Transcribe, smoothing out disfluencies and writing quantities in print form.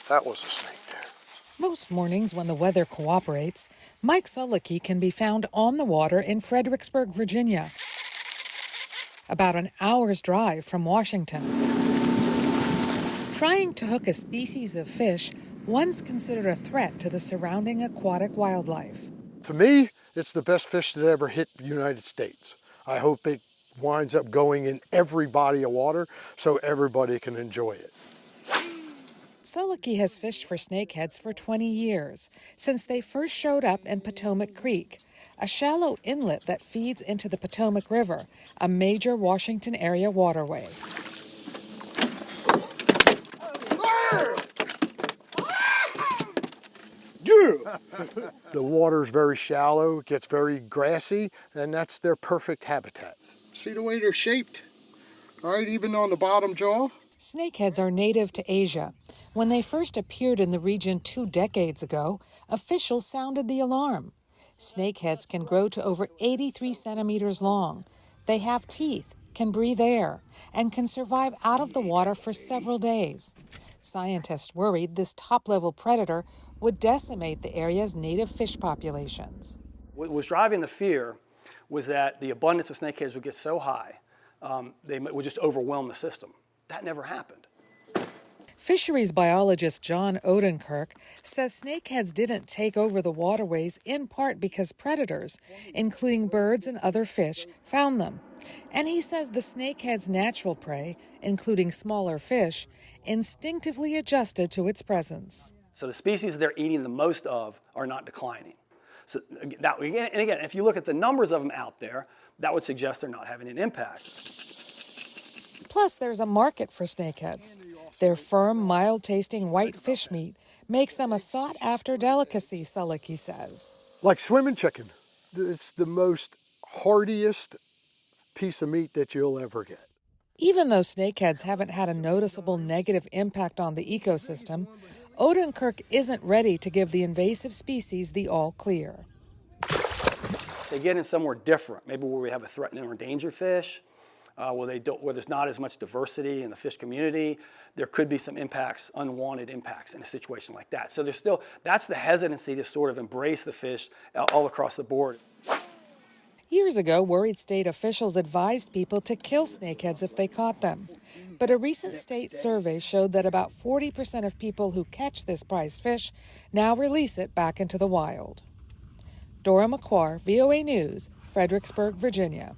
That was a snake there. Most mornings when the weather cooperates, Mike Sulicki can be found on the water in Fredericksburg, Virginia, about an hour's drive from Washington. Trying to hook a species of fish once considered a threat to the surrounding aquatic wildlife. To me, it's the best fish that ever hit the United States. I hope it winds up going in every body of water so everybody can enjoy it. Sulicki has fished for snakeheads for 20 years, since they first showed up in Potomac Creek, a shallow inlet that feeds into the Potomac River, a major Washington area waterway. The water's very shallow, it gets very grassy, and that's their perfect habitat. See the way they're shaped, right? Even on the bottom jaw. Snakeheads are native to Asia. When they first appeared in the region 2 decades ago, officials sounded the alarm. Snakeheads can grow to over 83 centimeters long. They have teeth, can breathe air, and can survive out of the water for several days. Scientists worried this top-level predator would decimate the area's native fish populations. What was driving the fear was that the abundance of snakeheads would get so high, they would just overwhelm the system. That never happened. Fisheries biologist John Odenkirk says snakeheads didn't take over the waterways in part because predators, including birds and other fish, found them. And he says the snakehead's natural prey, including smaller fish, instinctively adjusted to its presence. So the species they're eating the most of are not declining. So that, and again, if you look at the numbers of them out there, that would suggest they're not having an impact. Plus, there's a market for snakeheads. Their firm, mild-tasting white fish meat makes them a sought-after delicacy, Sulicki says. Like swimming chicken. It's the most heartiest piece of meat that you'll ever get. Even though snakeheads haven't had a noticeable negative impact on the ecosystem, Odenkirk isn't ready to give the invasive species the all-clear. They get in somewhere different, maybe where we have a threatened or endangered fish, where there's not as much diversity in the fish community, there could be some impacts, unwanted impacts in a situation like that. So that's the hesitancy to sort of embrace the fish all across the board. Years ago, worried state officials advised people to kill snakeheads if they caught them. But a recent state survey showed that about 40% of people who catch this prized fish now release it back into the wild. Dora Mekouar, VOA News, Fredericksburg, Virginia.